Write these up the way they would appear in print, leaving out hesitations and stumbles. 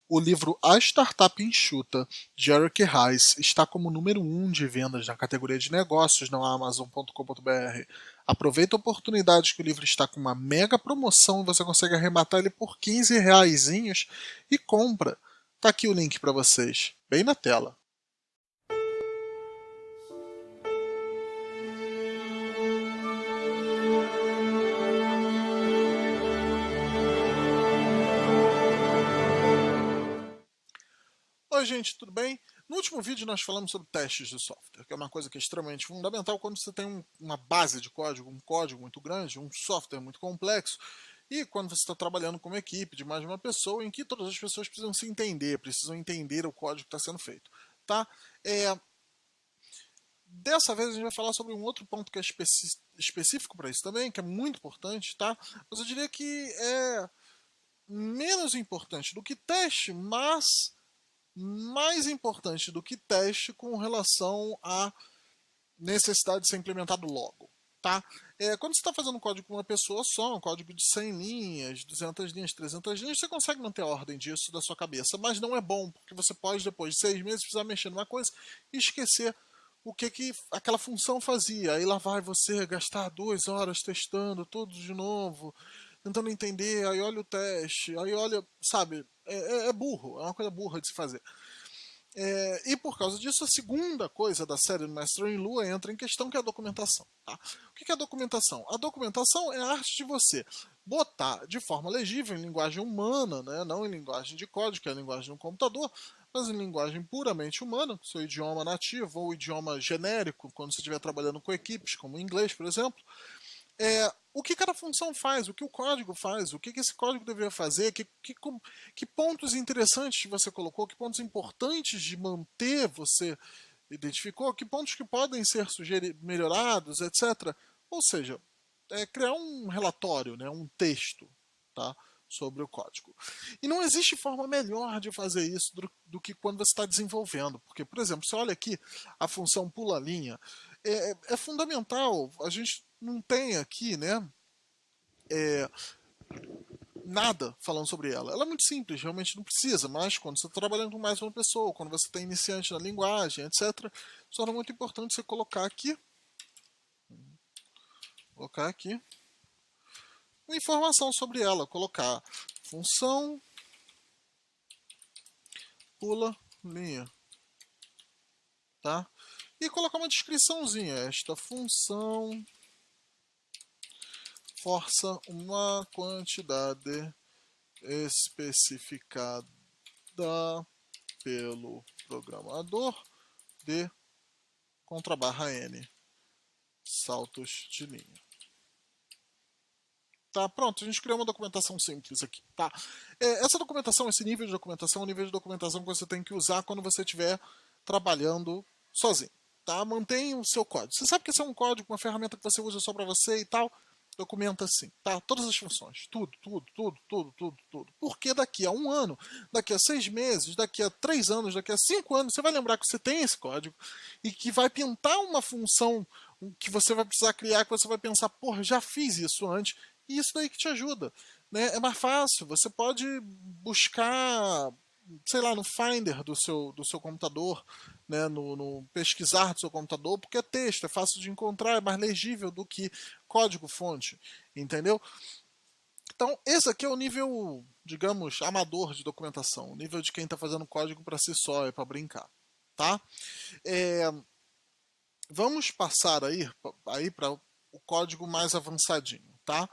O livro A Startup Enxuta, de Eric Ries, está como número 1 de vendas na categoria de negócios na Amazon.com.br. Aproveita a oportunidade que o livro está com uma mega promoção e você consegue arrematar ele por R$ 15 e compra. Tá aqui o link para vocês, bem na tela. Oi gente, tudo bem? No último vídeo nós falamos sobre testes de software, que é uma coisa que é extremamente fundamental quando você tem uma base de código, um código muito grande, um software muito complexo, e quando você está trabalhando com uma equipe de mais de uma pessoa, em que todas as pessoas precisam se entender, precisam entender o código que está sendo feito. Tá? Dessa vez a gente vai falar sobre um outro ponto que é específico para isso também, que é muito importante, tá? Mas eu diria que é menos importante do que teste, mas mais importante do que teste com relação à necessidade de ser implementado logo. Tá? Quando você está fazendo um código com uma pessoa só, um código de 100 linhas, 200 linhas, 300 linhas, você consegue manter a ordem disso da sua cabeça, mas não é bom, porque você pode, depois de 6 meses, precisar mexer numa coisa e esquecer o que aquela função fazia. Aí lá vai você gastar 2 horas testando tudo de novo, tentando entender, aí olha o teste, aí olha, sabe, é burro, é uma coisa burra de se fazer. E por causa disso, a segunda coisa da série Mastering Lua entra em questão, que é a documentação. Tá? O que é a documentação? A documentação é a arte de você botar de forma legível, em linguagem humana, né? Não em linguagem de código, que é a linguagem do computador, mas em linguagem puramente humana, seu idioma nativo ou idioma genérico, quando você estiver trabalhando com equipes, como o inglês, por exemplo, o que cada função faz, o que o código faz, o que esse código deveria fazer, que pontos interessantes você colocou, que pontos importantes de manter você identificou, que pontos que podem ser melhorados, etc. Ou seja, criar um relatório, né, um texto, tá, sobre o código. E não existe forma melhor de fazer isso do que quando você está desenvolvendo. Porque, por exemplo, você olha aqui a função pula linha, é fundamental. A gente não tem aqui, né, nada falando sobre ela. Ela é muito simples, realmente não precisa, mas quando você está trabalhando com mais uma pessoa, quando você tem iniciante na linguagem, etc., se torna muito importante você colocar aqui uma informação sobre ela, colocar função pula linha, tá? E colocar uma descriçãozinha. Esta função força uma quantidade especificada pelo programador de _n saltos de linha. Tá, pronto, a gente criou uma documentação simples aqui. Tá? Essa documentação, esse nível de documentação é o nível de documentação que você tem que usar quando você estiver trabalhando sozinho. Tá? Mantenha o seu código. Você sabe que esse é um código, uma ferramenta que você usa só para você e tal. Documenta assim, tá? Todas as funções. Tudo. Porque daqui a 1 ano, daqui a 6 meses, daqui a 3 anos, daqui a 5 anos, você vai lembrar que você tem esse código e que vai pintar uma função que você vai precisar criar, que você vai pensar, porra, já fiz isso antes, e isso daí que te ajuda. Né? É mais fácil, você pode buscar, sei lá, no Finder do seu computador, né? no pesquisar do seu computador, porque é texto, é fácil de encontrar, é mais legível do que código-fonte, entendeu? Então, esse aqui é o nível, digamos, amador de documentação, o nível de quem está fazendo código para si só, é para brincar. Tá? Vamos passar aí para o código mais avançadinho. Tá?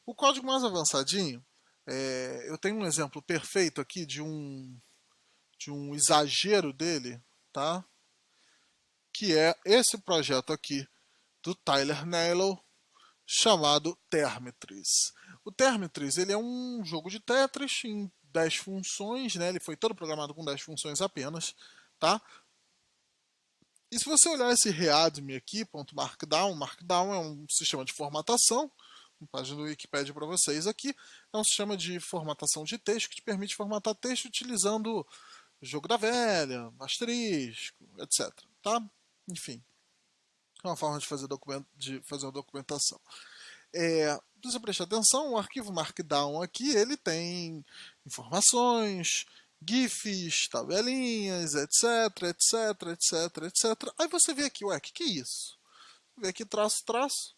O código mais avançadinho, eu tenho um exemplo perfeito aqui de um exagero dele, tá? Que é esse projeto aqui do Tyler Nailo, chamado Termitris. O Termitris ele é um jogo de Tetris em 10 funções, né? Ele foi todo programado com 10 funções apenas, tá? E se você olhar esse readme aqui, .markdown, Markdown é um sistema de formatação, uma página do Wikipedia para vocês aqui, é um sistema de formatação de texto que te permite formatar texto utilizando jogo da velha, asterisco, etc. Tá? Enfim, é uma forma de fazer uma documentação. Se você prestar atenção, o arquivo Markdown aqui ele tem informações, GIFs, tabelinhas, etc, etc, etc, etc. Aí você vê aqui, ué, o que é isso? Vê aqui traço, traço,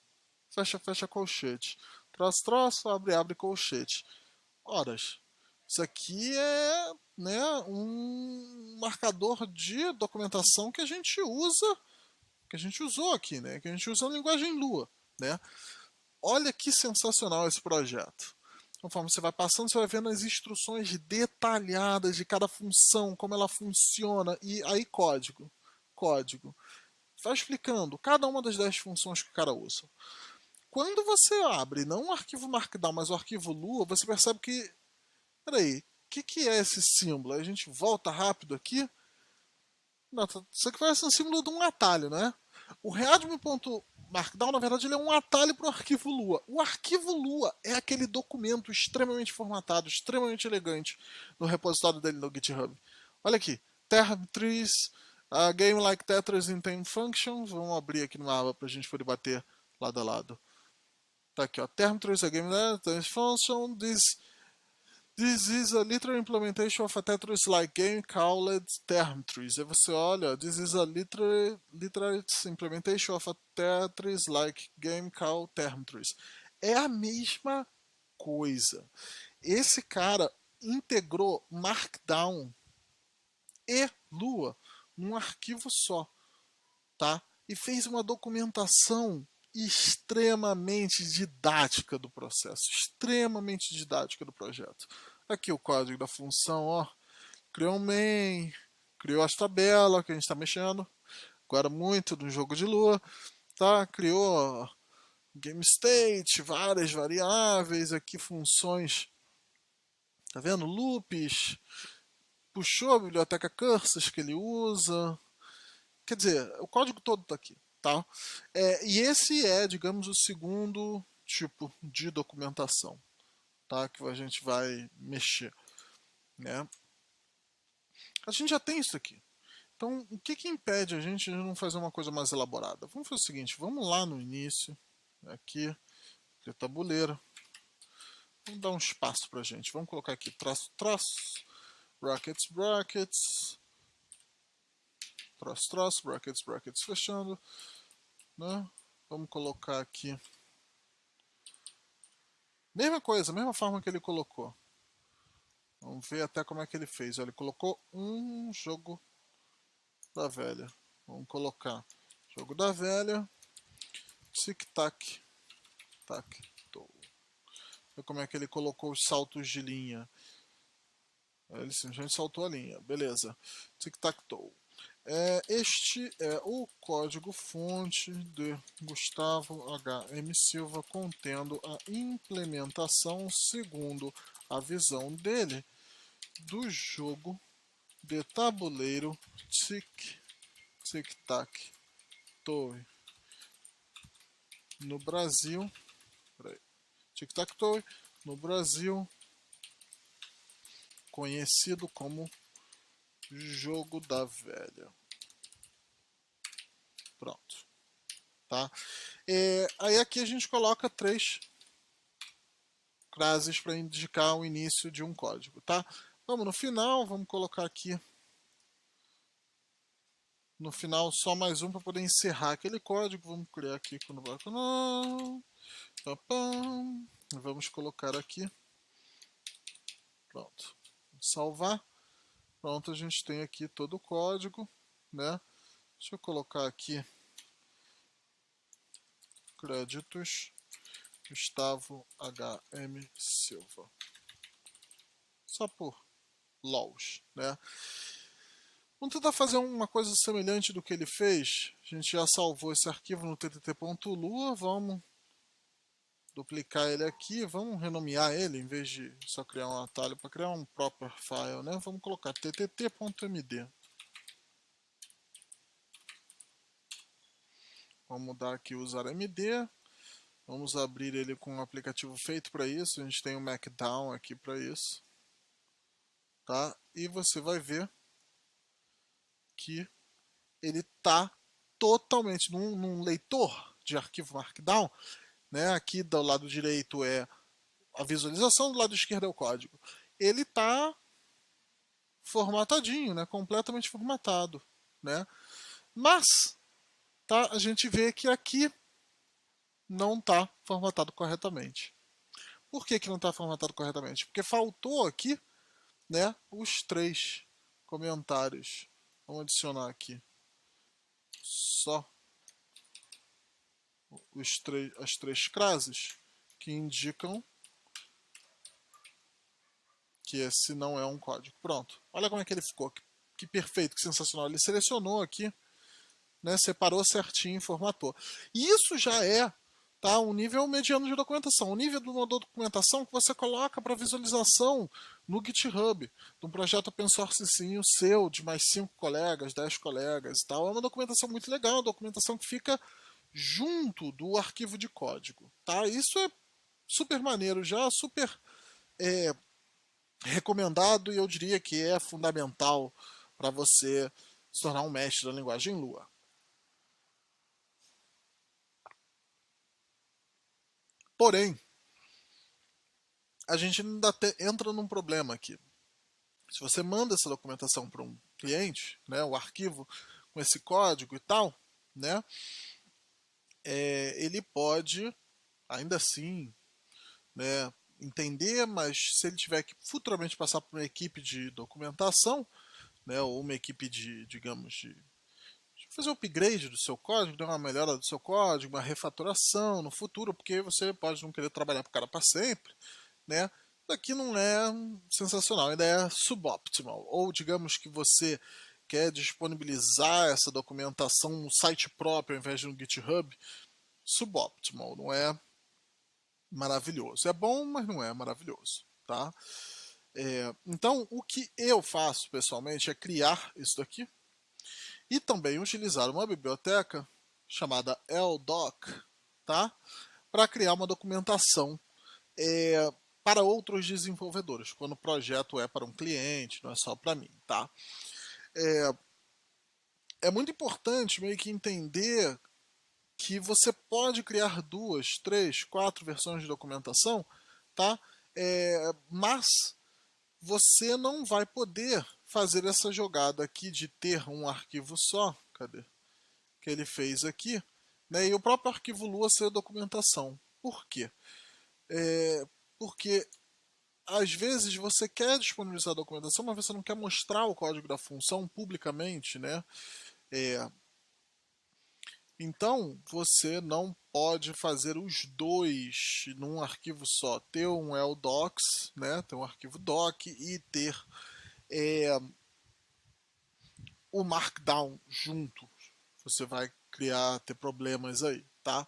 fecha, fecha colchete. Traço, traço, abre, abre colchete. Horas. Isso aqui é, né, um marcador de documentação que a gente usa, que a gente usou aqui, né, que a gente usa na linguagem Lua, né. Olha que sensacional esse projeto. Conforme você vai passando, você vai vendo as instruções detalhadas de cada função, como ela funciona, e aí código. Código. Vai explicando cada uma das 10 funções que o cara usa. Quando você abre não o arquivo Markdown, mas o arquivo Lua, você percebe que, peraí, o que é esse símbolo? A gente volta rápido aqui. Não, isso aqui parece um símbolo de um atalho, né? O readme.markdown, na verdade, ele é um atalho para o arquivo Lua. O arquivo Lua é aquele documento extremamente formatado, extremamente elegante no repositório dele no GitHub. Olha aqui, term trees, game like Tetris intent functions. Vamos abrir aqui numa aba para a gente poder bater lado a lado. Tá aqui, ó, term trees, a game like Tetris function. This is a literal implementation of a Tetris-like game called Term Trees. Aí você olha, this is a literal implementation of a Tetris-like game called Term Trees. É a mesma coisa. Esse cara integrou Markdown e Lua num arquivo só, tá? E fez uma documentação extremamente didática do processo, extremamente didática do projeto. Aqui o código da função, ó, criou um main, criou as tabelas que a gente está mexendo, agora muito no jogo de Lua, tá? Criou game state, várias variáveis, aqui funções, tá vendo? Loops, puxou a biblioteca cursors que ele usa, quer dizer, o código todo está aqui. Tá? E esse é, digamos, o segundo tipo de documentação, tá? Que a gente vai mexer, né? A gente já tem isso aqui. Então, o que impede a gente de não fazer uma coisa mais elaborada? Vamos fazer o seguinte, vamos lá no início, aqui, tabuleiro. Vamos dar um espaço para a gente. Vamos colocar aqui traço, traço, brackets, brackets, traço, traço, brackets, brackets, fechando, né? Vamos colocar aqui mesma coisa, mesma forma que ele colocou. Vamos ver até como é que ele fez. Ele colocou um jogo da velha. Vamos colocar jogo da velha. Tic-tac. Tac-toe. Ver como é que ele colocou os saltos de linha. Ele simplesmente saltou a linha. Beleza. Tic-tac-toe. Este é o código-fonte de Gustavo H.M. Silva, contendo a implementação, segundo a visão dele, do jogo de tabuleiro Tic-Tac-Toe no Brasil. Tic-Tac-Toe no Brasil, conhecido como jogo da velha. Pronto. Tá? Aí aqui a gente coloca 3 frases para indicar o início de um código. Tá? Vamos no final, vamos colocar aqui no final só mais um para poder encerrar aquele código. Vamos criar aqui no bloco não. Vamos colocar aqui. Pronto. Salvar. Pronto, a gente tem aqui todo o código, né? Deixa eu colocar aqui créditos Gustavo H.M. Silva. Só por LOLs, né? Vamos tentar fazer uma coisa semelhante do que ele fez. A gente já salvou esse arquivo no ttt.lua. Vamos duplicar ele aqui. Vamos renomear ele, em vez de só criar um atalho para criar um proper file, né? Vamos colocar ttt.md. Vamos mudar aqui o usar MD. Vamos abrir ele com um aplicativo feito para isso. A gente tem o Markdown aqui para isso. Tá? E você vai ver que ele está totalmente num leitor de arquivo Markdown. Né? Aqui do lado direito é a visualização, do lado esquerdo é o código. Ele está formatadinho, né? Completamente formatado, né? Mas, tá? A gente vê que aqui não está formatado corretamente. Por que não está formatado corretamente? Porque faltou aqui, né, os 3 comentários. Vamos adicionar aqui só as 3 frases que indicam que esse não é um código. Pronto. Olha como é que ele ficou. Que perfeito, que sensacional. Ele selecionou aqui, né, separou certinho e formatou. Isso já é, tá, um nível mediano de documentação. O nível de uma documentação que você coloca para visualização no GitHub, de um projeto open sourcezinho seu, de mais 5 colegas, 10 colegas e tal. É uma documentação muito legal, uma documentação que fica junto do arquivo de código. Tá? Isso é super maneiro, já super é, recomendado e eu diria que é fundamental para você se tornar um mestre da linguagem Lua. Porém, a gente ainda entra num problema aqui. Se você manda essa documentação para um cliente, né, o arquivo com esse código e tal, né, ele pode, ainda assim, né, entender, mas se ele tiver que futuramente passar por uma equipe de documentação, né, ou uma equipe de, digamos, de fazer um upgrade do seu código, dar uma melhora do seu código, uma refatoração no futuro, porque você pode não querer trabalhar para o cara para sempre, né? Aqui não é sensacional, ainda é suboptimal. Ou digamos que você quer disponibilizar essa documentação no site próprio ao invés de no GitHub, suboptimal, não é maravilhoso. É bom, mas não é maravilhoso, tá? Então, o que eu faço pessoalmente é criar isso daqui e também utilizar uma biblioteca chamada LDoc, tá? Para criar uma documentação para outros desenvolvedores, quando o projeto é para um cliente, não é só para mim, tá? É muito importante meio que entender que você pode criar 2, 3, 4 versões de documentação, tá? Mas você não vai poder fazer essa jogada aqui de ter um arquivo só, cadê? Que ele fez aqui, né? E o próprio arquivo Lua ser documentação. Por quê? Porque às vezes você quer disponibilizar a documentação, mas você não quer mostrar o código da função publicamente, né? É, então você não pode fazer os dois num arquivo só. Ter um LDocs, né? Ter um arquivo doc e ter é, o Markdown junto. Você vai ter problemas aí, tá?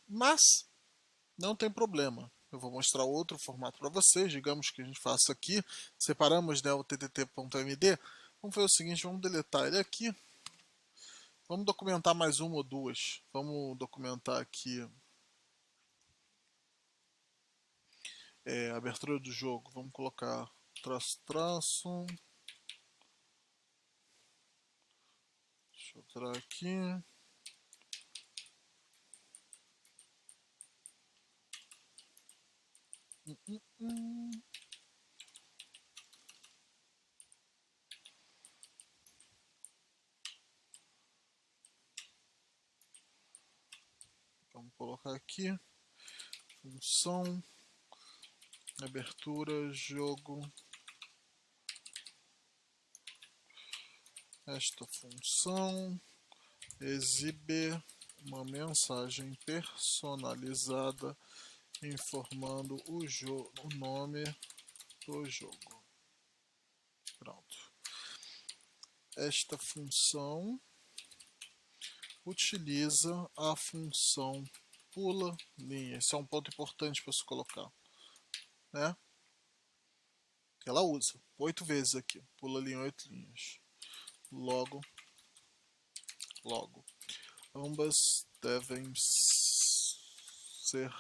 Mas não tem problema. Eu vou mostrar outro formato para vocês. Digamos que a gente faça aqui. Separamos, né, o ttt.md. Vamos fazer o seguinte, vamos deletar ele aqui. Vamos documentar mais uma ou duas. Vamos documentar aqui a abertura do jogo. Vamos colocar traço, traço. Deixa eu entrar aqui. Vamos colocar aqui. Função. Abertura, jogo. Esta função exibe uma mensagem personalizada informando o nome do jogo. Pronto. Esta função utiliza a função pula linha. Esse é um ponto importante para se colocar, né? Ela usa 8 vezes aqui, pula linha 8 linhas. Logo, ambas devem ser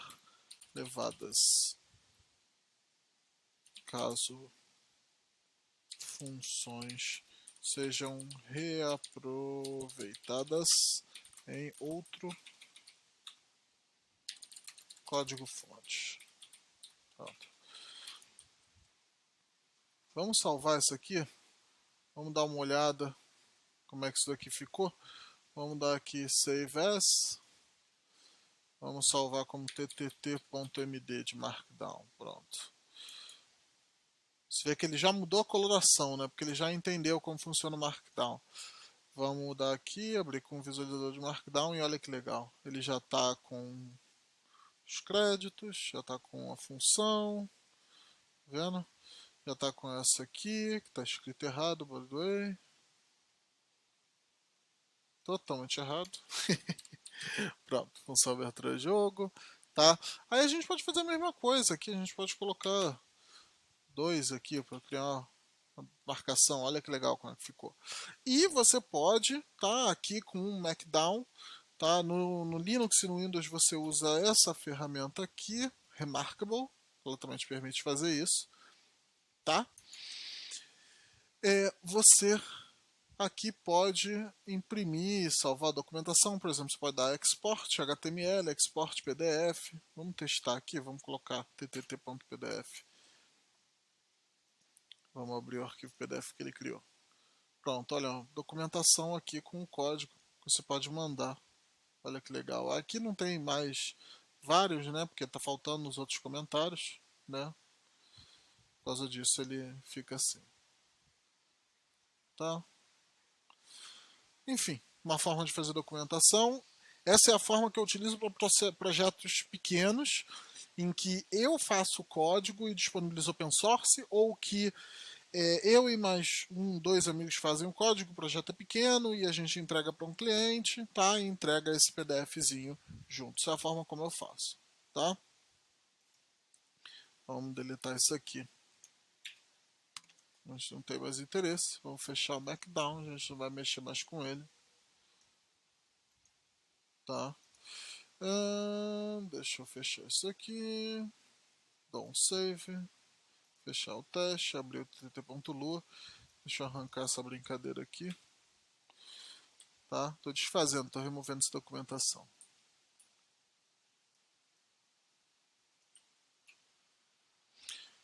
levadas caso funções sejam reaproveitadas em outro código-fonte. Vamos salvar isso aqui. Vamos dar uma olhada como é que isso daqui ficou. Vamos dar aqui Save As. Vamos salvar como ttt.md de Markdown. Pronto. Você vê que ele já mudou a coloração, né? Porque ele já entendeu como funciona o Markdown. Vamos mudar aqui, abrir com o visualizador de Markdown e olha que legal. Ele já está com os créditos, já está com a função, tá vendo? Já está com essa aqui, que está escrito errado, by the way. Totalmente errado. Pronto, função abertura jogo, tá? Aí a gente pode fazer a mesma coisa aqui, a gente pode colocar dois aqui para criar uma marcação, olha que legal como é que ficou. E você pode, tá, aqui com o Markdown, tá, no Linux e no Windows você usa essa ferramenta aqui, Remarkable, ela também te permite fazer isso, tá? Você aqui pode imprimir, salvar a documentação, por exemplo, você pode dar export HTML, export PDF. Vamos testar aqui, vamos colocar ttt.pdf. Vamos abrir o arquivo PDF que ele criou. Pronto, olha, documentação aqui com o código que você pode mandar. Olha que legal. Aqui não tem mais vários, né? Porque está faltando nos outros comentários, né? Por causa disso ele fica assim. Tá? Enfim, uma forma de fazer documentação. Essa é a forma que eu utilizo para projetos pequenos, em que eu faço o código e disponibilizo open source, ou que eu e mais dois amigos fazem o código, o projeto é pequeno e a gente entrega para um cliente, tá? E entrega esse PDFzinho junto. Essa é a forma como eu faço, tá? Vamos deletar isso aqui. A gente não tem mais interesse. Vamos fechar o Markdown, a gente não vai mexer mais com ele. Tá? Deixa eu fechar isso aqui. Dá um save. Fechar o teste, abrir o ttt.lu. Deixa eu arrancar essa brincadeira aqui. Tá? Tô desfazendo, tô removendo essa documentação.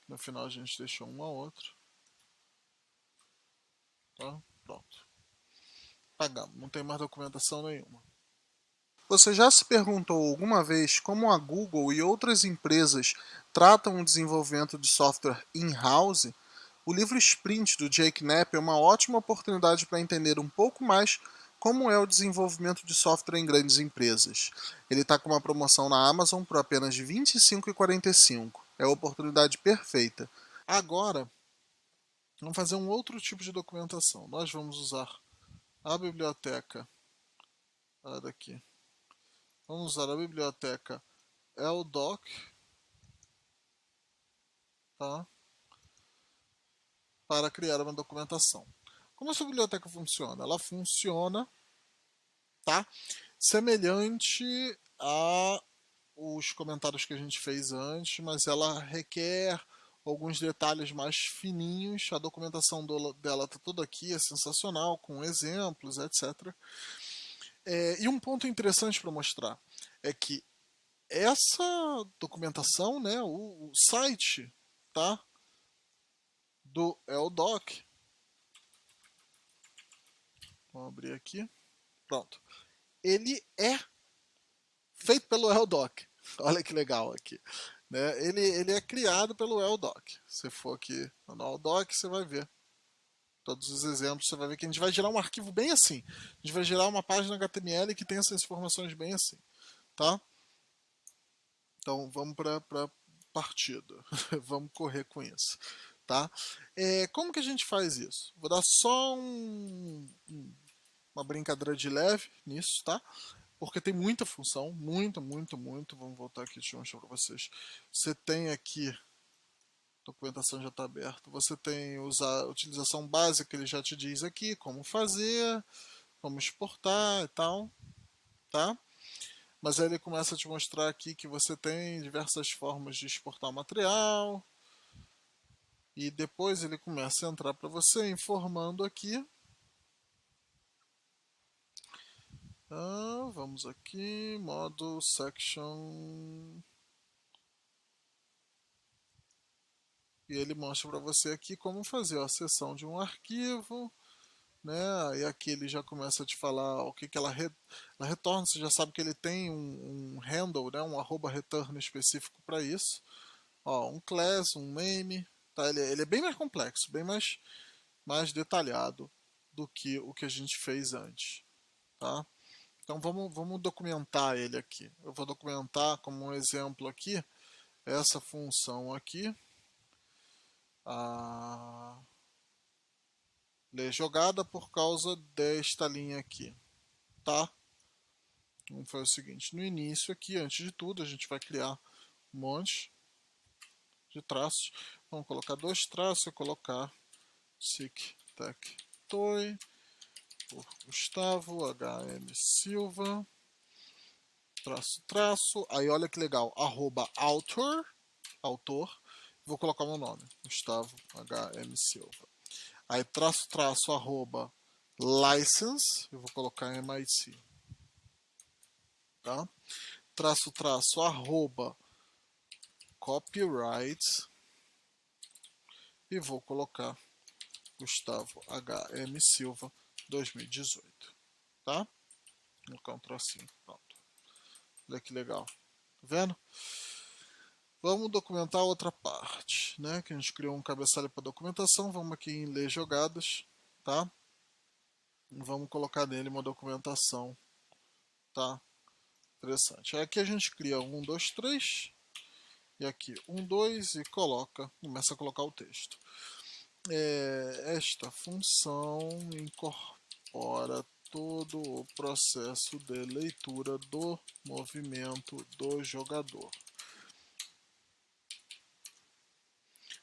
No final a gente deixou um ao outro. Tá? Pronto. Pagamos, não tem mais documentação nenhuma. Você já se perguntou alguma vez como a Google e outras empresas tratam o desenvolvimento de software in-house? O livro Sprint do Jake Knapp é uma ótima oportunidade para entender um pouco mais como é o desenvolvimento de software em grandes empresas. Ele está com uma promoção na Amazon por apenas R$ 25,45. É a oportunidade perfeita. Agora, vamos fazer um outro tipo de documentação. Nós vamos usar a biblioteca daqui. Vamos usar a biblioteca LDoc, tá? Para criar uma documentação. Como essa biblioteca funciona? Ela funciona, tá? Semelhante a os comentários que a gente fez antes, mas ela requer alguns detalhes mais fininhos. A documentação dela está toda aqui, é sensacional, com exemplos, etc. E um ponto interessante para mostrar é que essa documentação, né, o site, tá, do LDoc, vamos abrir aqui, pronto, ele é feito pelo LDoc. Olha que legal aqui. Né? Ele é criado pelo LDoc. Se for aqui no LDoc, você vai ver todos os exemplos. Você vai ver que a gente vai gerar um arquivo bem assim. A gente vai gerar uma página HTML que tem essas informações bem assim. Tá? Então vamos para partida. Vamos correr com isso. Tá? Como que a gente faz isso? Vou dar só uma brincadeira de leve nisso, tá? Porque tem muita função, muito. Vamos voltar aqui, deixa eu mostrar para vocês. Você tem aqui, a documentação já está aberta, você tem a utilização básica, ele já te diz aqui como fazer, como exportar e tal, tá? Mas aí ele começa a te mostrar aqui que você tem diversas formas de exportar o material, e depois ele começa a entrar para você informando aqui. Vamos aqui, modo section. e ele mostra para você aqui como fazer a acessão de um arquivo, né? E aqui ele já começa a te falar o que, que ela retorna. Você já sabe que ele tem um handle, né? Um arroba return específico para isso. Ó, um class, um name, tá? Ele é bem mais complexo, bem mais detalhado do que o que a gente fez antes, tá? Então vamos documentar ele aqui. Eu vou documentar como um exemplo aqui essa função aqui, a ler jogada por causa desta linha aqui, tá? Vamos fazer o seguinte, no início aqui, antes de tudo, a gente vai criar um monte de traços. Vamos colocar dois traços e colocar sic tec toy por Gustavo HM Silva, traço, traço. Aí olha que legal, arroba autor, vou colocar meu nome, Gustavo HM Silva. Aí traço, traço, arroba license, eu vou colocar MIT, tá? Traço, traço, arroba copyright e vou colocar Gustavo HM Silva 2018, tá? Vou colocar um tracinho, pronto. Olha que legal, tá vendo? Vamos documentar outra parte, né? Que a gente criou um cabeçalho para documentação. Vamos aqui em ler jogadas, tá? Vamos colocar nele uma documentação, tá? Interessante. Aqui a gente cria 1, 2, 3 e aqui 1, 2 e começa a colocar o texto. Esta função incorpora todo o processo de leitura do movimento do jogador,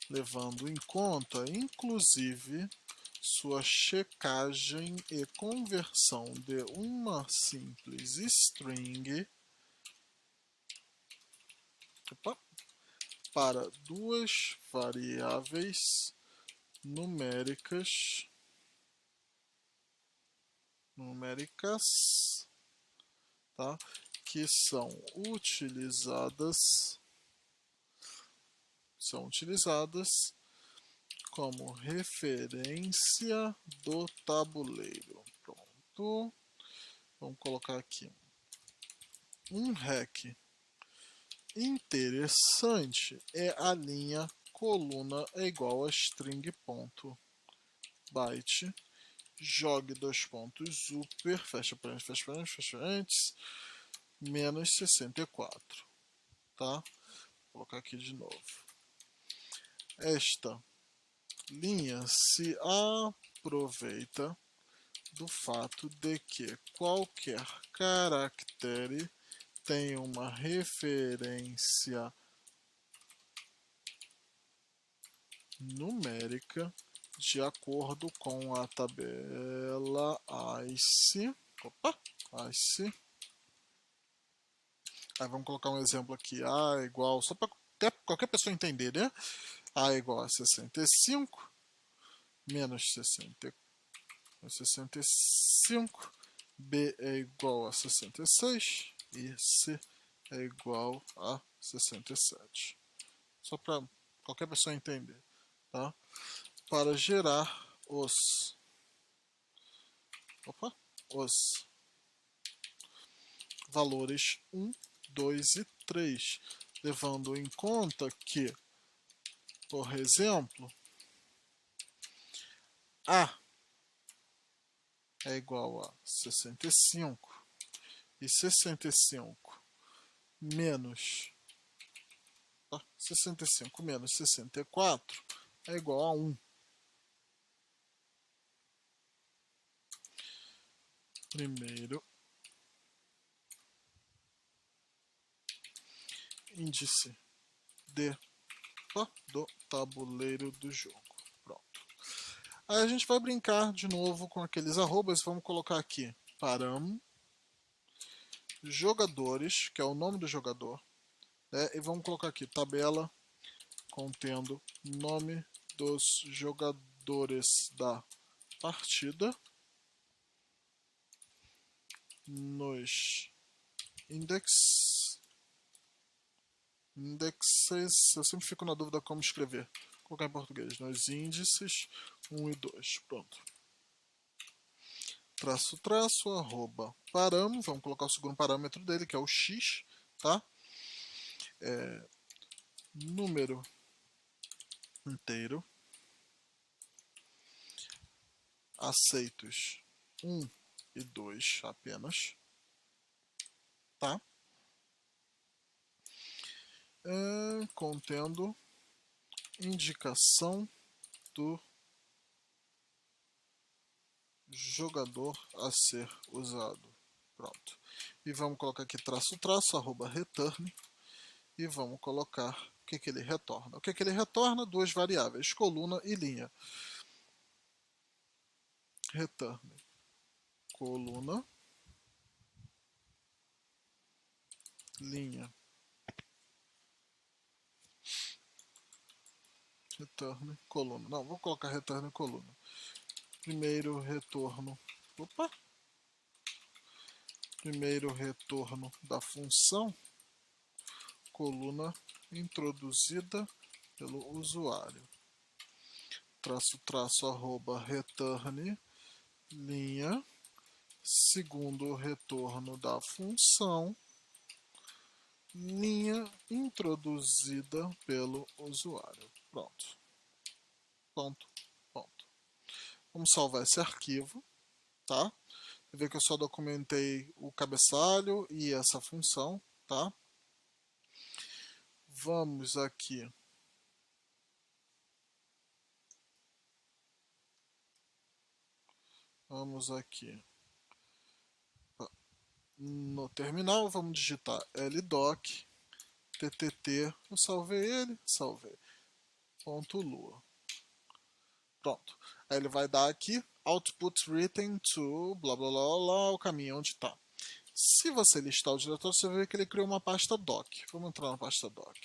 levando em conta, inclusive, sua checagem e conversão de uma simples string para duas variáveis numéricas, tá? Que são utilizadas como referência do tabuleiro. Pronto. Vamos colocar aqui um REC interessante é a linha coluna é igual a string.byte jogue dois pontos super, fecha parênteses, fecha parênteses, fecha parênteses, menos 64, tá? Vou colocar aqui de novo. Esta linha se aproveita do fato de que qualquer caractere tem uma referência numérica de acordo com a tabela ICE. ICE. Aí vamos colocar um exemplo aqui. A igual, só para qualquer pessoa entender, né? A igual a 65 menos 65. B é igual a 66 e C é igual a 67. Só para qualquer pessoa entender, tá? Para gerar os valores 1, 2 e 3, levando em conta que, por exemplo, A é igual a 65 e 65 menos 65 menos 64 é igual a 1. Primeiro índice do tabuleiro do jogo. Pronto. Aí a gente vai brincar de novo com aqueles arrobas. Vamos colocar aqui param jogadores, que é o nome do jogador, né? E vamos colocar aqui tabela contendo nome dos jogadores da partida nos indexes. Eu sempre fico na dúvida como escrever. colocar em português, nos índices 1 e 2, pronto. Traço, traço, arroba, parâmetro, vamos colocar o segundo parâmetro dele, que é o x, tá? Número inteiro, aceitos 1 e 2 apenas, tá? Contendo indicação do jogador a ser usado. Pronto. E vamos colocar aqui traço, traço, arroba return, e vamos colocar o que ele retorna. O que ele retorna? Duas variáveis, coluna e linha. Return coluna, linha. Return coluna. Não, vou colocar return coluna. Primeiro retorno. Opa! Primeiro retorno da função coluna introduzida pelo usuário. Traço, traço, arroba, return, linha. Segundo retorno da função, linha introduzida pelo usuário. Pronto. Ponto. Ponto. Vamos salvar esse arquivo, tá? Você vê que eu só documentei o cabeçalho e essa função, tá? Vamos aqui. Vamos aqui. No terminal, vamos digitar ldoc, ttt, eu salvei ele, salvei, ponto lua. Pronto. Aí ele vai dar aqui, output written to, blá blá blá blá, o caminho onde está. Se você listar o diretório, você vê que ele criou uma pasta doc. Vamos entrar na pasta doc.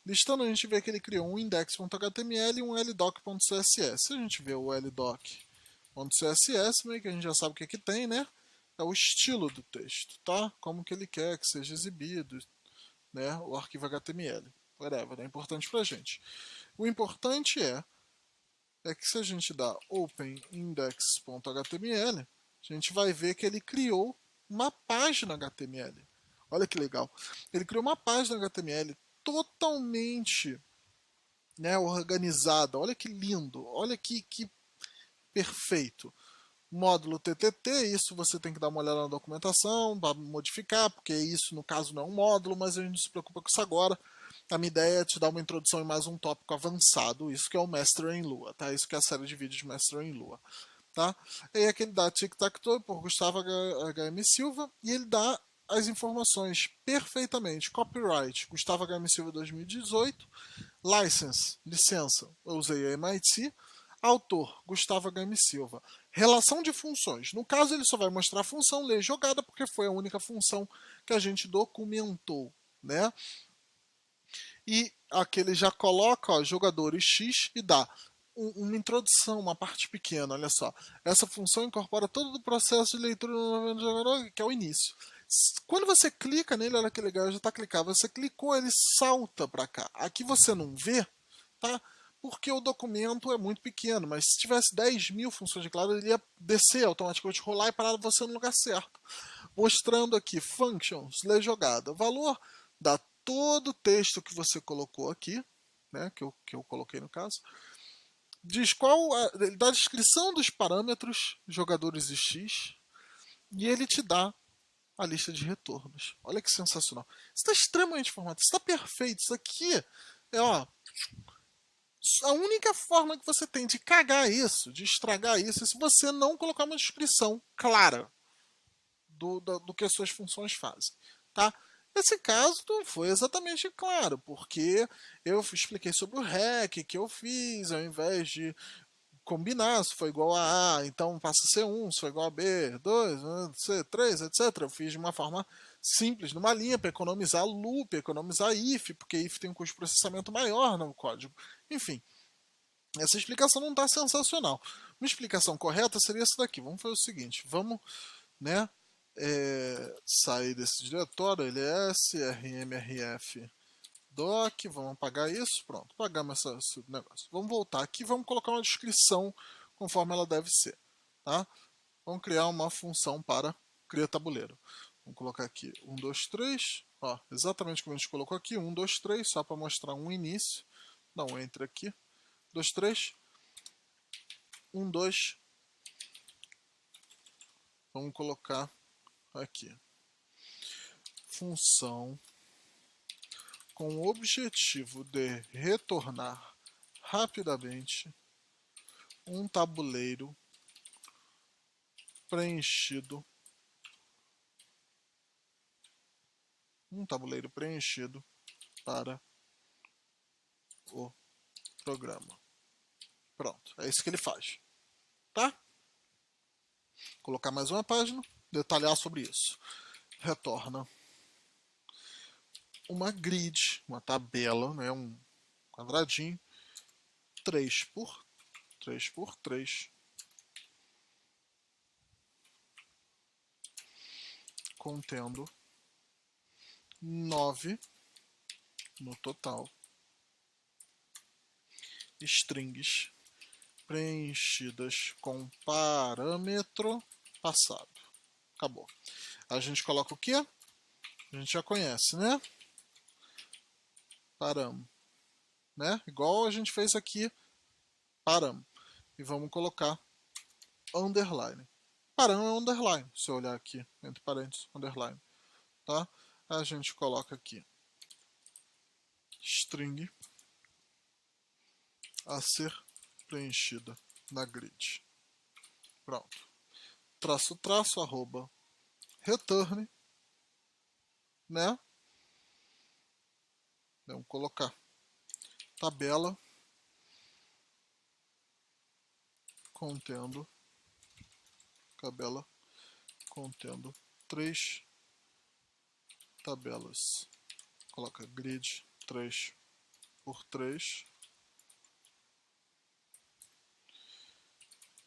Listando, a gente vê que ele criou um index.html e um ldoc.css. Se a gente vê o ldoc.css, meio que a gente já sabe o que tem, né? É o estilo do texto, tá? Como que ele quer que seja exibido, né? O arquivo HTML. Whatever, é importante pra gente. O importante é que se a gente dá open index.html, a gente vai ver que ele criou uma página HTML. Olha que legal. Ele criou uma página HTML totalmente, né, organizada. Olha que lindo. Olha que perfeito. Módulo TTT, isso você tem que dar uma olhada na documentação, para modificar, porque isso no caso não é um módulo, mas a gente não se preocupa com isso agora. A minha ideia é te dar uma introdução e mais um tópico avançado, isso que é o Mestre em Lua, tá? Isso que é a série de vídeos de Mestre em Lua, tá? E aqui ele dá Tic Tac Toe por Gustavo HM Silva e ele dá as informações perfeitamente. Copyright, Gustavo HM Silva 2018. License, licença, eu usei a MIT. Autor, Gustavo HM Silva. Relação de funções. No caso, ele só vai mostrar a função ler jogada, porque foi a única função que a gente documentou, né? E aqui ele já coloca, ó, jogadores X e dá uma introdução, uma parte pequena, olha só. Essa função incorpora todo o processo de leitura do jogador, que é o início. Quando você clica nele, olha que legal, já está clicado. Você clicou, ele salta para cá. Aqui você não vê, tá? Porque o documento é muito pequeno, mas se tivesse 10.000 funções de claro, ele ia descer automaticamente, rolar e parar você no lugar certo. Mostrando aqui functions, ler jogada, valor da todo o texto que você colocou aqui, né, que eu coloquei no caso, diz ele dá a descrição dos parâmetros jogadores e X e ele te dá a lista de retornos. Olha que sensacional. Isso está extremamente formatado, isso está perfeito. Isso aqui é, ó, a única forma que você tem de cagar isso, de estragar isso, é se você não colocar uma descrição clara do que as suas funções fazem, tá? Nesse caso não foi exatamente claro, porque eu expliquei sobre o REC que eu fiz, ao invés de combinar se foi igual a A, então passa a ser 1, se foi igual a B, 2, C, 3, etc. Eu fiz de uma forma simples, numa linha, para economizar loop, economizar if, porque if tem um custo de processamento maior no código. Enfim, essa explicação não está sensacional. Uma explicação correta seria essa daqui. Vamos fazer o seguinte, vamos, né, sair desse diretório, ls, rmrf doc, vamos apagar isso, pronto, apagamos esse negócio. Vamos voltar aqui, vamos colocar uma descrição conforme ela deve ser, tá? Vamos criar uma função para criar tabuleiro. Vamos colocar aqui 1, 2, 3, ó, exatamente como a gente colocou aqui, 1, 2, 3, só para mostrar um início. Dá um enter aqui, 2, 3, 1, 2. Vamos colocar aqui, função com o objetivo de retornar rapidamente um tabuleiro preenchido, para o programa. Pronto, é isso que ele faz, tá? Vou colocar mais uma página, detalhar sobre isso. Retorna uma grid, uma tabela, né, um quadradinho, 3 por 3 por 3, contendo 9 no total strings preenchidas com parâmetro passado. Acabou. A gente coloca o que? A gente já conhece, né? Param, né? Igual a gente fez aqui, param. E vamos colocar underline. Param é underline, se eu olhar aqui, entre parênteses, underline. Tá? A gente coloca aqui string a ser preenchida na grid. Pronto. Traço, traço, arroba, return, né? Vamos colocar tabela contendo 3 tabelas. Coloca grid 3 por 3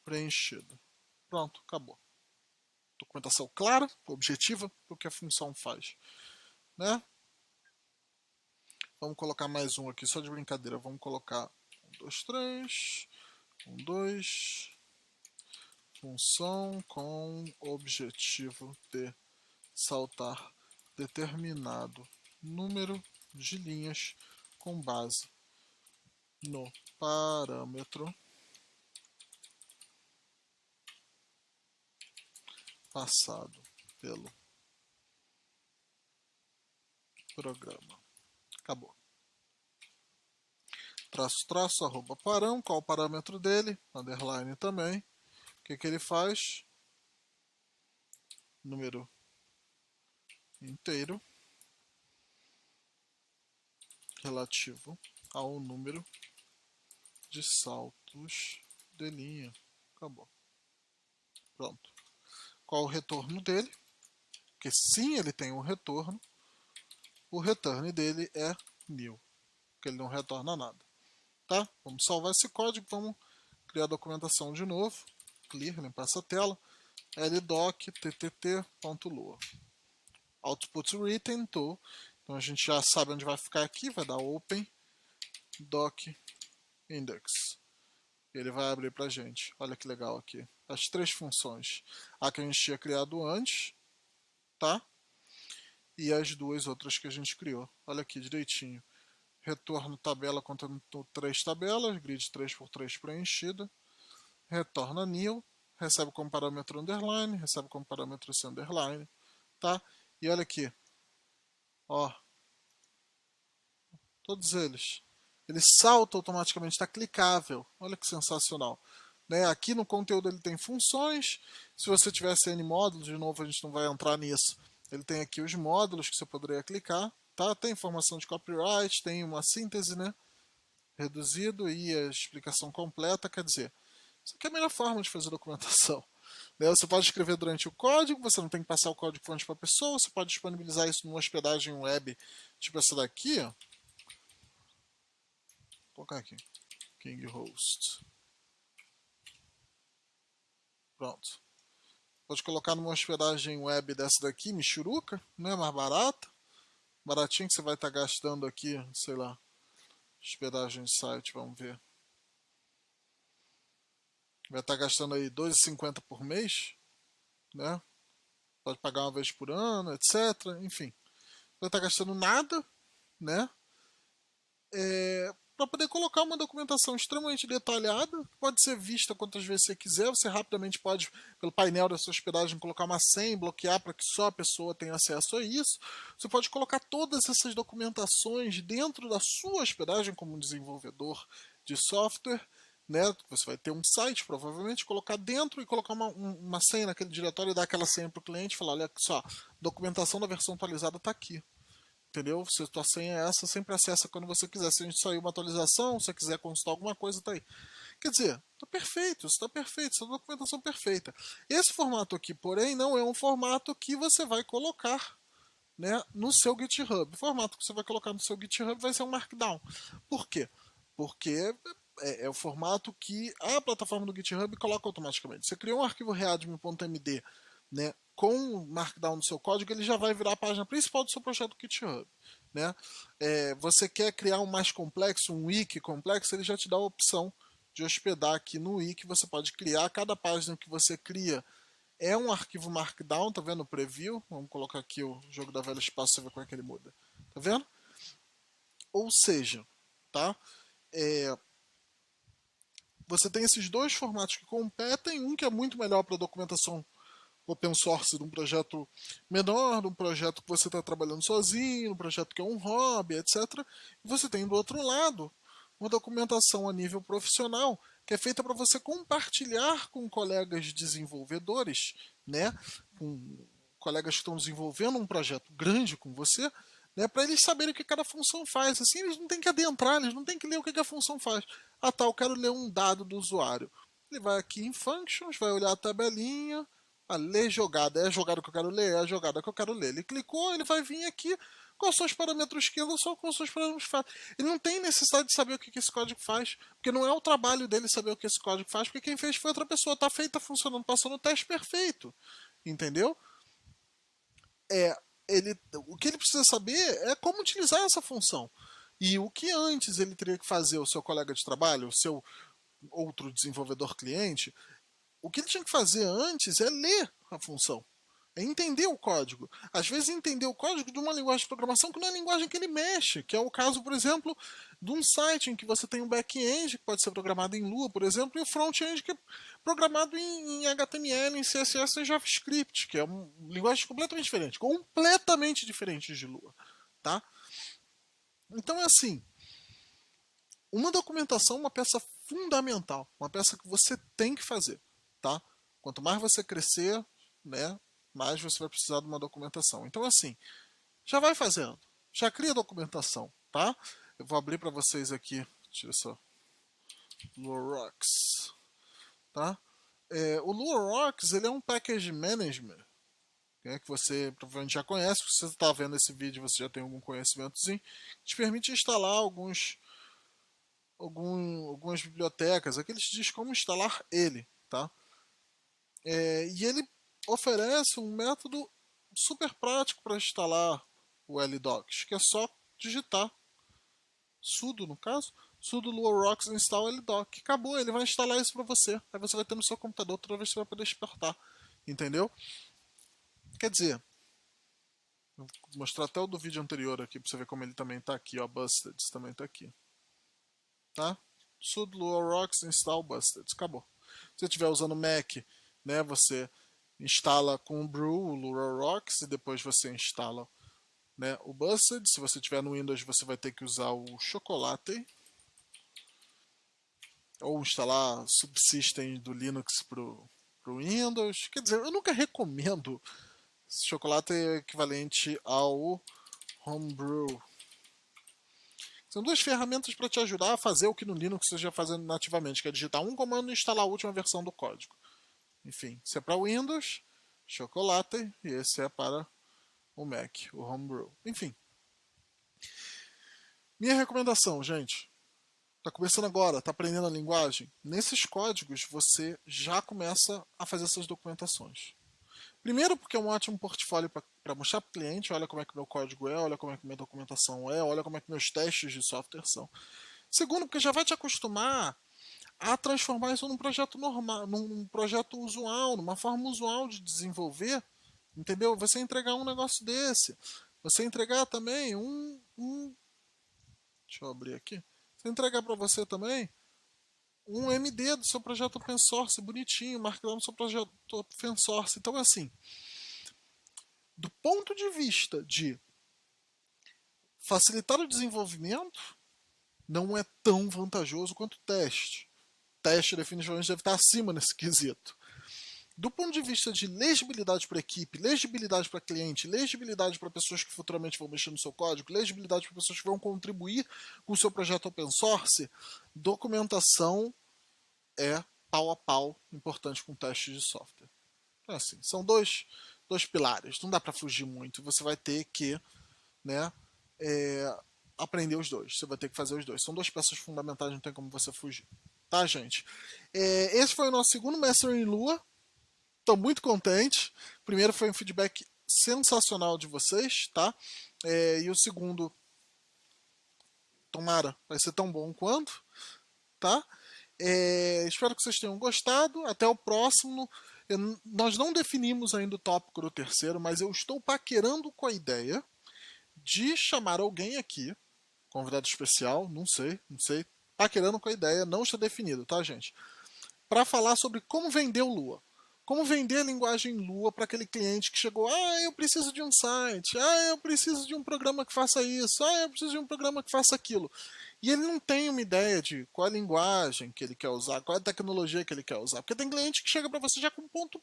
preenchido. Pronto, acabou. Documentação clara, objetiva, do que a função faz, né? Vamos colocar mais um aqui, só de brincadeira. Vamos colocar 1, 2, 3, 1, 2, função com objetivo de saltar determinado número de linhas com base no parâmetro passado pelo programa. Acabou. Traço, traço, arroba parão, qual o parâmetro dele, underline também. O que ele faz? Número inteiro relativo ao número de saltos de linha. Acabou. Pronto. Qual o retorno dele? Porque sim, ele tem um retorno. O return dele é nil, porque ele não retorna nada. Tá? Vamos salvar esse código, vamos criar a documentação de novo. Clear, limpar essa tela. ldoc ttt.lua. Output written to. Então a gente já sabe onde vai ficar aqui, vai dar open doc index. Ele vai abrir pra gente. Olha que legal aqui. As 3 funções. A que a gente tinha criado antes, tá? E as 2 outras que a gente criou. Olha aqui direitinho. Retorno tabela contendo 3 tabelas, grid 3 por 3 preenchida. Retorna nil, recebe como parâmetro underline, recebe como parâmetro esse underline, tá? E olha aqui, ó, todos eles. Ele salta automaticamente, está clicável. Olha que sensacional. Né? Aqui no conteúdo ele tem funções. Se você tivesse N módulos, de novo a gente não vai entrar nisso. Ele tem aqui os módulos que você poderia clicar. Tá? Tem informação de copyright, tem uma síntese, né? Reduzido e a explicação completa. Quer dizer, isso aqui é a melhor forma de fazer documentação. Né? Você pode escrever durante o código, você não tem que passar o código fonte para a pessoa, você pode disponibilizar isso numa hospedagem web, tipo essa daqui, ó. Vou colocar aqui, King Host. Pronto. Pode colocar numa hospedagem web dessa daqui, Michuruca, né, mais barata, baratinho que você vai estar gastando aqui, sei lá, hospedagem de site, vamos ver. Vai estar gastando aí R$2,50 por mês, né? Pode pagar uma vez por ano, etc. Enfim, vai estar gastando nada, né? Para poder colocar uma documentação extremamente detalhada, que pode ser vista quantas vezes você quiser. Você rapidamente pode, pelo painel da sua hospedagem, colocar uma senha e bloquear para que só a pessoa tenha acesso a isso. Você pode colocar todas essas documentações dentro da sua hospedagem como desenvolvedor de software. Né? Você vai ter um site, provavelmente, colocar dentro e colocar uma senha naquele diretório e dar aquela senha para o cliente e falar: olha só, documentação da versão atualizada está aqui. Entendeu? Se a tua senha é essa, sempre acessa quando você quiser. Se a gente sair uma atualização, se você quiser consultar alguma coisa, tá aí. Quer dizer, tá perfeito, está perfeito, está documentação perfeita. Esse formato aqui, porém, não é um formato que você vai colocar, né, no seu GitHub. O formato que você vai colocar no seu GitHub vai ser um Markdown. Por quê? Porque é o formato que a plataforma do GitHub coloca automaticamente. Você criou um arquivo readme.md, né, com o Markdown no seu código, ele já vai virar a página principal do seu projeto GitHub. Né? Você quer criar um mais complexo, um wiki complexo, ele já te dá a opção de hospedar aqui no wiki. Você pode criar, cada página que você cria é um arquivo Markdown, tá vendo o preview? Vamos colocar aqui o jogo da velha espaço, você ver como é que ele muda. Tá vendo? Ou seja, tá? Você tem esses dois formatos que competem, um que é muito melhor para documentação open source de um projeto menor, de um projeto que você está trabalhando sozinho, um projeto que é um hobby, etc. E você tem do outro lado uma documentação a nível profissional que é feita para você compartilhar com colegas desenvolvedores, né, com colegas que estão desenvolvendo um projeto grande com você, né, para eles saberem o que cada função faz. Assim, eles não têm que adentrar, eles não têm que ler o que a função faz. Ah, tá, eu quero ler um dado do usuário. Ele vai aqui em Functions, vai olhar a tabelinha, ler jogada. É a jogada que eu quero ler? É a jogada que eu quero ler. Ele clicou, ele vai vir aqui. Quais são os parâmetros que andam? Só quais são os parâmetros que faz. Ele não tem necessidade de saber o que esse código faz. Porque não é o trabalho dele saber o que esse código faz. Porque quem fez foi outra pessoa. Está feito, está funcionando, passou no teste perfeito. Entendeu? O que ele precisa saber é como utilizar essa função. E o que antes ele teria que fazer, o seu colega de trabalho, o seu outro desenvolvedor cliente, o que ele tinha que fazer antes é ler a função. É entender o código. Às vezes entender o código de uma linguagem de programação que não é a linguagem que ele mexe, que é o caso, por exemplo, de um site em que você tem um back-end que pode ser programado em Lua, por exemplo, e o front-end que é programado em HTML, em CSS e JavaScript, que é uma linguagem completamente diferente de Lua. Tá? Então é assim, uma documentação é uma peça fundamental, uma peça que você tem que fazer. Tá? Quanto mais você crescer, né, mais você vai precisar de uma documentação. Então, assim, já vai fazendo, já cria documentação, tá? Eu vou abrir para vocês aqui, deixa eu só, LuaRocks, tá? O LuaRocks, ele é um package management, né, que você provavelmente já conhece. Se você está vendo esse vídeo, você já tem algum conhecimentozinho, que te permite instalar algumas bibliotecas. Aqui ele te diz como instalar ele, tá? E ele oferece um método super prático para instalar o LDocs, que é só digitar sudo, no caso, sudo luarocks install LDoc. Acabou, ele vai instalar isso para você. Aí você vai ter no seu computador, toda vez que você vai poder exportar. Entendeu? Quer dizer, vou mostrar até o do vídeo anterior aqui para você ver como ele também está aqui, ó, Busted também está aqui. Tá? Sudo luarocks install Busted. Acabou. Se você estiver usando Mac, né, você instala com o Brew, o LuaRocks, e depois você instala, né, o Busted. Se você tiver no Windows, você vai ter que usar o Chocolate, ou instalar subsystem do Linux pro Windows. Quer dizer, eu nunca recomendo. Chocolate é equivalente ao Homebrew. São duas ferramentas para te ajudar a fazer o que no Linux você já fazendo nativamente, que é digitar um comando e instalar a última versão do código. Enfim, esse é para Windows, Chocolate, e esse é para o Mac, o Homebrew. Enfim. Minha recomendação, gente. Está começando agora, está aprendendo a linguagem. Nesses códigos você já começa a fazer essas documentações. Primeiro porque é um ótimo portfólio para mostrar para o cliente, olha como é que meu código é, olha como é que minha documentação é, olha como é que meus testes de software são. Segundo, porque já vai te acostumar a transformar isso num projeto normal, num projeto usual, numa forma usual de desenvolver, entendeu? Você entregar um negócio desse, você entregar também deixa eu abrir aqui, você entregar para você também um MD do seu projeto open source, bonitinho, marcado no seu projeto open source. Então, assim, do ponto de vista de facilitar o desenvolvimento, não é tão vantajoso quanto o teste. O teste definitivamente deve estar acima nesse quesito. Do ponto de vista de legibilidade para equipe, legibilidade para cliente, legibilidade para pessoas que futuramente vão mexer no seu código, legibilidade para pessoas que vão contribuir com o seu projeto open source, documentação é pau a pau importante com teste de software. Então, assim, são dois pilares, não dá para fugir muito, você vai ter que, né, aprender os dois, você vai ter que fazer os dois. São duas peças fundamentais, não tem como você fugir. Tá, gente? Esse foi o nosso segundo Mestre em Lua. Estou muito contente. O primeiro foi um feedback sensacional de vocês, tá? E o segundo, tomara, vai ser tão bom quanto, tá? Espero que vocês tenham gostado. Até o próximo. Nós não definimos ainda o tópico do terceiro, mas eu estou paquerando com a ideia de chamar alguém aqui, convidado especial, não sei, paquerando com a ideia, não está definido, tá, gente? Para falar sobre como vender o Lua. Como vender a linguagem Lua para aquele cliente que chegou, eu preciso de um site, eu preciso de um programa que faça isso, eu preciso de um programa que faça aquilo. E ele não tem uma ideia de qual a linguagem que ele quer usar, qual a tecnologia que ele quer usar. Porque tem cliente que chega para você já com um ponto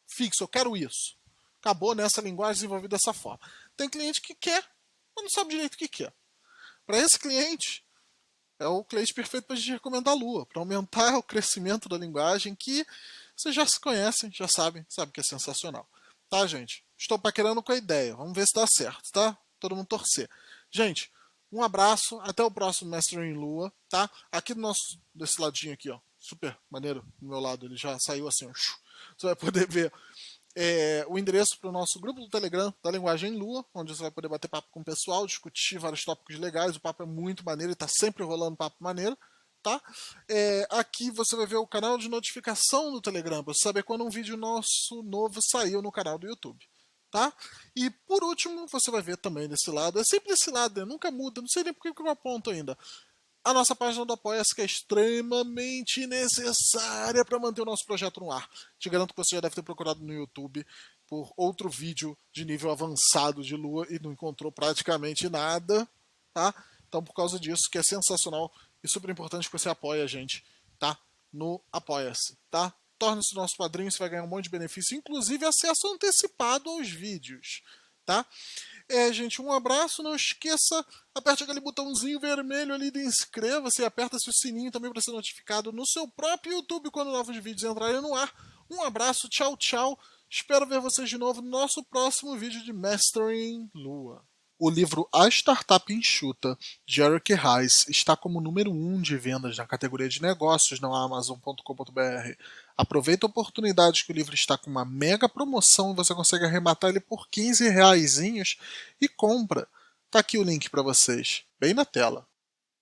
fixo, eu quero isso. Acabou nessa linguagem desenvolvida dessa forma. Tem cliente que quer, mas não sabe direito o que quer. Para esse cliente, é o cliente perfeito para a gente recomendar a Lua, para aumentar o crescimento da linguagem que vocês já se conhecem, já sabem que é sensacional. Tá, gente? Estou paquerando com a ideia. Vamos ver se dá certo, tá? Todo mundo torcer. Gente, um abraço, até o próximo Mestre em Lua, tá? Aqui do nosso, desse ladinho aqui, ó, super maneiro, do meu lado, ele já saiu assim, ó, você vai poder ver o endereço para o nosso grupo do Telegram da Linguagem Lua, onde você vai poder bater papo com o pessoal, discutir vários tópicos legais, o papo é muito maneiro, está sempre rolando papo maneiro, tá? Aqui você vai ver o canal de notificação do Telegram, para você saber quando um vídeo nosso novo saiu no canal do YouTube. Tá? E por último, você vai ver também desse lado, é sempre desse lado, nunca muda, não sei nem porque eu aponto ainda. A nossa página do Apoia-se, que é extremamente necessária para manter o nosso projeto no ar. Te garanto que você já deve ter procurado no YouTube por outro vídeo de nível avançado de Lua e não encontrou praticamente nada, tá? Então, por causa disso, que é sensacional e super importante que você apoie a gente, tá? No Apoia-se, tá? Torne-se nosso padrinho, você vai ganhar um monte de benefício, inclusive acesso antecipado aos vídeos, tá? Gente, um abraço, não esqueça, aperte aquele botãozinho vermelho ali de inscreva-se e aperta-se o sininho também para ser notificado no seu próprio YouTube quando novos vídeos entrarem no ar. Um abraço, tchau, tchau. Espero ver vocês de novo no nosso próximo vídeo de Mastering Lua. O livro A Startup Enxuta, de Eric Ries, está como número 1 de vendas na categoria de negócios na Amazon.com.br. Aproveita a oportunidade que o livro está com uma mega promoção e você consegue arrematar ele por R$15 e compra. Tá aqui o link para vocês, bem na tela.